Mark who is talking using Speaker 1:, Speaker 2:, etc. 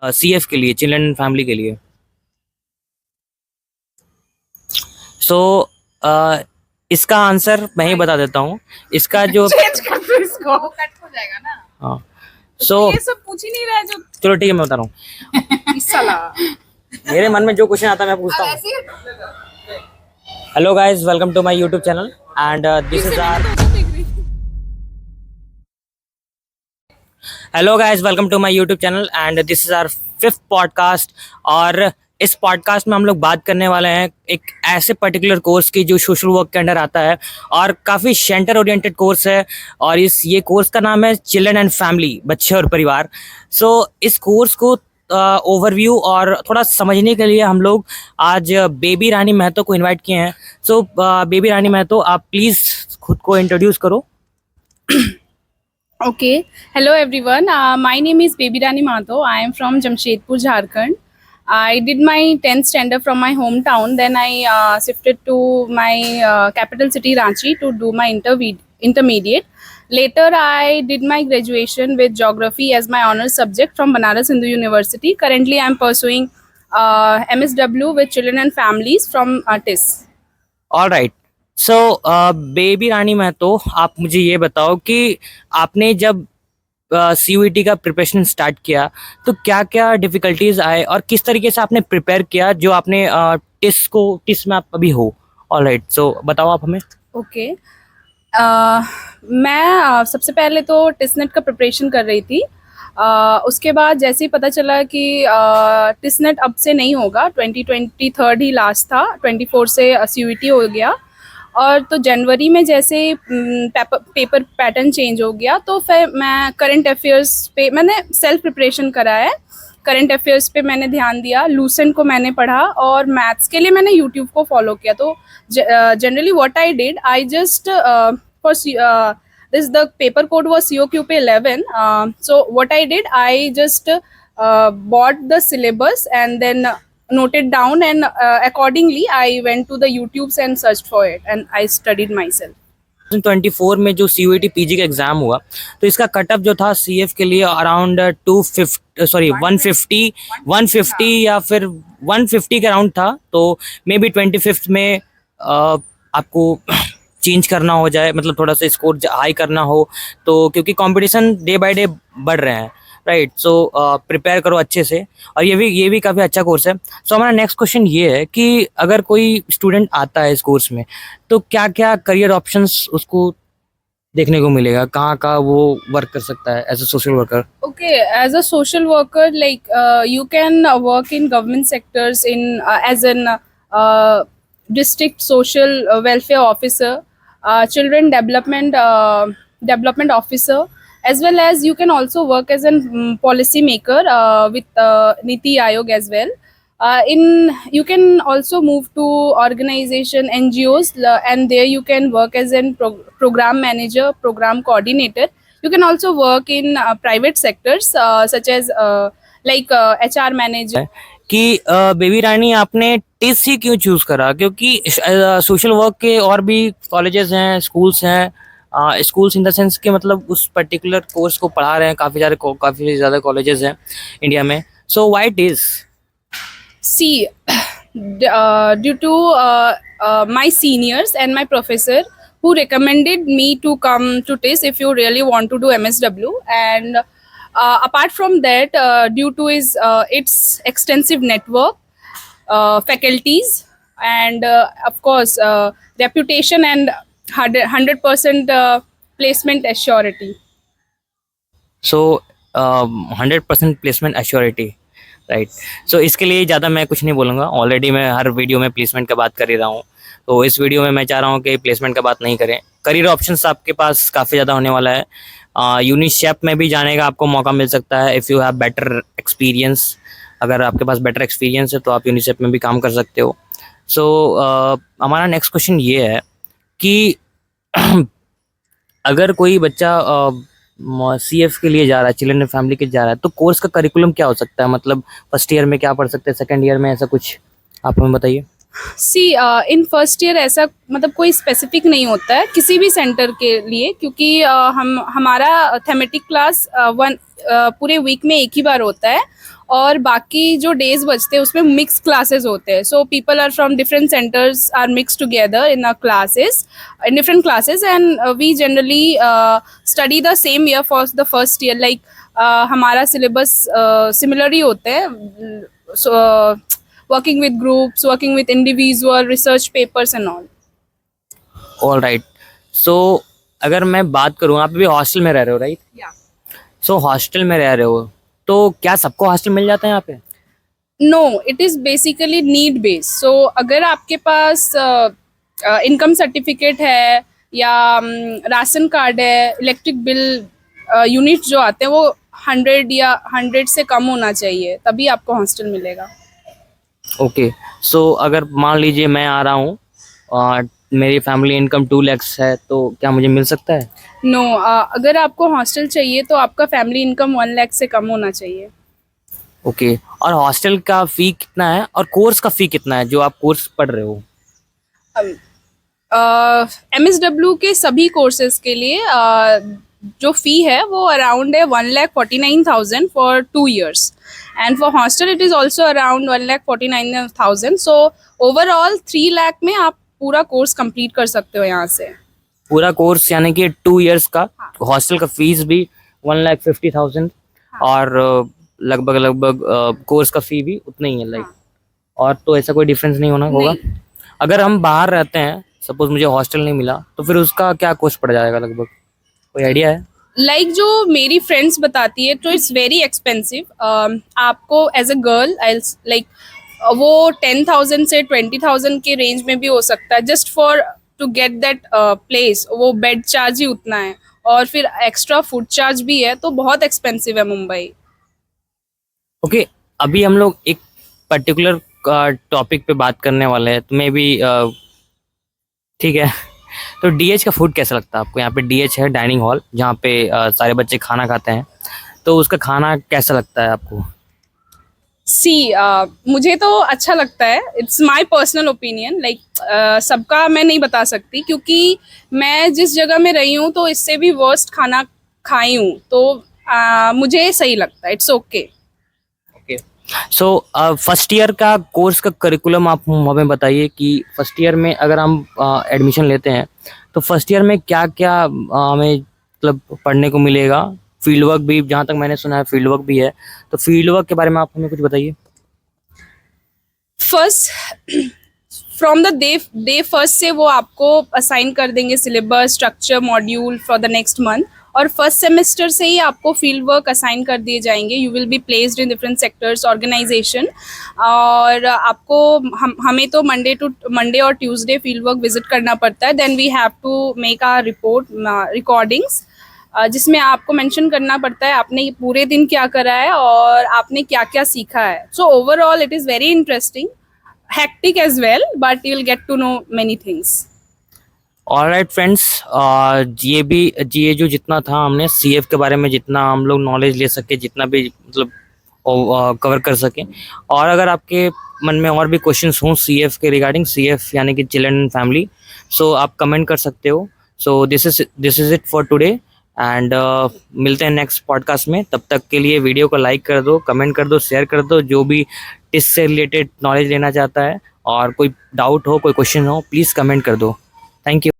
Speaker 1: CF के लिए, children and family के लिए। सो इसका आंसर मैं ही बता देता हूँ। इसका जो
Speaker 2: चेंज कर दो इसको, कट हो जाएगा ना।
Speaker 1: हाँ, सो
Speaker 2: ये सब पूछ ही नहीं रहा है जो
Speaker 1: चलो ठीक है, मैं बता रहा हूँ।
Speaker 2: इस साला
Speaker 1: मेरे मन में जो क्वेश्चन आता है मैं पूछता हूँ। Hello guys, welcome to my YouTube channel and this is our hello guys, welcome to my YouTube channel and this is our 5th podcast. और इस पॉडकास्ट में हम लोग बात करने वाले हैं एक ऐसे पर्टिकुलर कोर्स की जो सोशल वर्क के अंडर आता है और काफ़ी सेंटर ओरिएंटेड कोर्स है। और ये कोर्स का नाम है चिल्ड्रन एंड फैमिली, बच्चे और परिवार। सो इस कोर्स को ओवरव्यू और थोड़ा समझने के लिए हम लोग आज बेबी रानी महतो को इनवाइट किए हैं। सो बेबी रानी महतो, आप प्लीज़ खुद को इंट्रोड्यूस करो।
Speaker 2: Okay. Hello everyone. My name is Baby Rani Mahato. I am from Jamshedpur, Jharkhand. I did my 10th standard from my hometown. Then I shifted to my capital city Ranchi to do my intermediate. Later I did my graduation with geography as my honors subject from Banaras Hindu University. Currently I am pursuing MSW with children and families from TIS.
Speaker 1: All right. So baby Rani Mahato, आप मुझे ये बताओ कि आपने जब CUET का preparation start किया तो क्या क्या डिफ़िकल्टीज आए और किस तरीके से आपने प्रिपेयर किया जो आपने टिस में आप अभी हो। ऑल राइट, सो बताओ आप हमें।
Speaker 2: ओके। मैं सबसे पहले तो टिसनेट का प्रिपरेशन कर रही थी। उसके बाद जैसे ही पता चला कि टिसनेट अब से नहीं होगा, 2023 ही लास्ट था, 24 से CUET हो गया। और तो जनवरी में जैसे पेपर पैटर्न चेंज हो गया तो फिर मैं करंट अफेयर्स पे मैंने सेल्फ प्रिपरेशन करा है। करंट अफेयर्स पे मैंने ध्यान दिया, लूसेंट को मैंने पढ़ा और मैथ्स के लिए मैंने यूट्यूब को फॉलो किया। तो generally what I did, I just for this the paper code was COQP 11. So what I did, I just bought the syllabus and then noted down, and accordingly I went to the YouTubes and searched for it and I studied myself.
Speaker 1: 2024 में जो CUET PG का exam हुआ तो इसका cut up जो था CF के लिए अराउंड 150 या फिर 150 के अराउंड था। तो मे बी 25th में आपको चेंज करना हो जाए, मतलब थोड़ा सा स्कोर हाई करना हो तो, क्योंकि कंपटीशन डे बाय डे बढ़ रहे हैं, राइट। सो प्रिपेयर करो अच्छे से और ये भी काफ़ी अच्छा कोर्स है। सो हमारा नेक्स्ट क्वेश्चन ये है कि अगर कोई स्टूडेंट आता है इस कोर्स में तो क्या क्या करियर ऑप्शंस उसको देखने को मिलेगा, कहाँ कहाँ वो वर्क कर सकता है as a social worker.
Speaker 2: Okay, as a social worker, like you can work in government sectors in as an district social welfare officer, children development officer, as well as you can also work as a policy maker with Niti Aayog as well. You can also move to organization NGOs, and there you can work as a program manager, program coordinator. You can also work in private sectors such as like HR manager.
Speaker 1: कि बेबी रानी आपने TISS ही क्यों choose करा, क्योंकि social work के और भी colleges हैं, schools हैं, स्कूल्स इन द सेंस के मतलब उस पर्टिकुलर कोर्स को पढ़ा रहे हैं काफ़ी ज़्यादा कॉलेजेस हैं इंडिया में। So why this?
Speaker 2: See, due to my seniors and my professor who recommended me to come to TIS if you really want to do MSW, and apart from that, due to its extensive network, faculties, and of course reputation and 100% placement assurity.
Speaker 1: So 100% placement assurity, right. So इसके लिए ज़्यादा मैं कुछ नहीं बोलूँगा, already मैं हर video में placement का बात कर ही रहा हूँ। तो इस वीडियो में मैं चाह रहा हूँ कि प्लेसमेंट का बात नहीं करें। करियर ऑप्शंस आपके पास काफ़ी ज़्यादा होने वाला है। यूनिसेफ में भी जाने का आपको मौका मिल सकता है if you have better experience. अगर आपके पास बेटर एक्सपीरियंस है तो आप यूनिसेफ में भी काम कर सकते हो। सो हमारा नेक्स्ट क्वेश्चन ये है कि अगर कोई बच्चा CF के लिए जा रहा है, चिल्ड्रन एंड फैमिली के जा रहा है, तो कोर्स का करिकुलम क्या हो सकता है, मतलब फर्स्ट ईयर में क्या पढ़ सकते हैं, सेकंड ईयर में, ऐसा कुछ आप हमें बताइए।
Speaker 2: सी इन फर्स्ट ईयर ऐसा मतलब कोई स्पेसिफिक नहीं होता है किसी भी सेंटर के लिए, क्योंकि हमारा थेमेटिक क्लास पूरे वीक में एक ही बार होता है और बाकी जो डेज बचते हैं उसमें मिक्स क्लासेस होते हैं. So people are from different centres are mix together in classes, in different classes, and we generally study the same year for the first year. Like हमारा सिलेबस सिमिलर ही होते हैं. Working with groups, working with individual, research papers and all.
Speaker 1: All right. So अगर मैं बात करूँ, आप भी हॉस्टल में रह रहे हो राइट?
Speaker 2: या
Speaker 1: सो हॉस्टल में रह रहे हो तो क्या सबको हॉस्टल मिल जाता है यहाँ पे?
Speaker 2: No, it is basically need based. So अगर आपके पास इनकम सर्टिफिकेट है या राशन कार्ड है, इलेक्ट्रिक बिल यूनिट जो आते हैं वो 100 या 100 से कम होना चाहिए, तभी आपको हॉस्टल मिलेगा.
Speaker 1: ओके. सो अगर मान लीजिए मैं आ रहा हूँ और मेरी फैमिली इनकम 2 लाख है, तो क्या मुझे मिल सकता है?
Speaker 2: नो, अगर आपको हॉस्टल चाहिए तो आपका फैमिली इनकम 1 लाख से कम होना चाहिए.
Speaker 1: ओके. और हॉस्टल का फ़ी कितना है और कोर्स का फ़ी कितना है जो आप कोर्स पढ़ रहे हो?
Speaker 2: MSW के सभी कोर्सेज के लिए जो फ़ी है वो अराउंड है 1,49,000 for 2 years, and for hostel it is also around 1,49,000. So overall 3 lakh में आप पूरा कोर्स कंप्लीट कर सकते हो यहाँ से.
Speaker 1: पूरा कोर्स यानी कि 2 इयर्स का. हॉस्टल का फीस भी 1,50,000 और लगभग कोर्स का फी भी उतना ही है लाइक. और तो ऐसा कोई डिफरेंस नहीं होगा. अगर हम बाहर रहते हैं, सपोज मुझे हॉस्टल नहीं मिला, तो फिर उसका क्या कॉस्ट पड़ जाएगा लगभग, कोई आइडिया है?
Speaker 2: लाइक जो मेरी फ्रेंड्स बताती है तो इट्स वेरी एक्सपेंसिव. आपको एज अ गर्ल लाइक वो 10,000 से 20,000 के रेंज में भी हो सकता है, just for to get that place. वो बेड चार्ज ही उतना है और फिर एक्स्ट्रा फूड चार्ज भी है, तो बहुत एक्सपेंसिव है मुंबई.
Speaker 1: ओके. अभी हम लोग एक पर्टिकुलर टॉपिक पे बात करने वाले हैं, तो मे बी ठीक है. तो डीएच का फूड कैसा लगता है आपको? यहाँ पे डीएच है, डाइनिंग हॉल, जहाँ पे सारे बच्चे खाना खाते हैं, तो उसका खाना कैसा लगता है आपको?
Speaker 2: मुझे तो अच्छा लगता है. It's my personal opinion. Like सबका मैं नहीं बता सकती, क्योंकि मैं जिस जगह में रही हूँ तो इससे भी वर्स्ट खाना खाई हूँ, तो मुझे सही लगता है. It's okay.
Speaker 1: Okay. So first year का कोर्स का करिकुलम आप हमें बताइए कि फर्स्ट ईयर में अगर हम एडमिशन लेते हैं तो फर्स्ट ईयर में क्या क्या हमें मतलब पढ़ने को मिलेगा? फील्ड वर्क भी, जहाँ तक मैंने सुना है फील्ड वर्क भी है, तो फील्ड वर्क के बारे में आप हमें कुछ बताइए.
Speaker 2: First from the day first से वो आपको असाइन कर देंगे syllabus, structure, module for the next month, और फर्स्ट सेमेस्टर से ही आपको फील्ड वर्क असाइन कर दिए जाएंगे. You will be placed in different sectors, organisation, और आपको हमें तो मंडे और ट्यूसडे फील्ड वर्क विजिट करना पड़ता है. Then we have to make our recordings, जिसमें आपको मेंशन करना पड़ता है आपने पूरे दिन क्या करा है और आपने क्या क्या सीखा है. So overall it is very interesting, hectic as well, but you'll get to know many things.
Speaker 1: Alright friends, ये जो जितना था हमने सीएफ के बारे में जितना हम लोग नॉलेज ले सके, जितना भी मतलब कवर कर सके, और अगर आपके मन में और भी क्वेश्चंस हों सीएफ के रिगार्डिंग, सीएफ यानी कि चिल्ड्रन एंड फैमिली, सो आप कमेंट कर सकते हो. So this is it for today, and मिलते हैं नेक्स्ट पॉडकास्ट में. तब तक के लिए वीडियो को लाइक कर दो, कमेंट कर दो, शेयर कर दो. जो भी इससे रिलेटेड नॉलेज लेना चाहता है और कोई डाउट हो, कोई क्वेश्चन हो, प्लीज़ कमेंट कर दो. Thank you.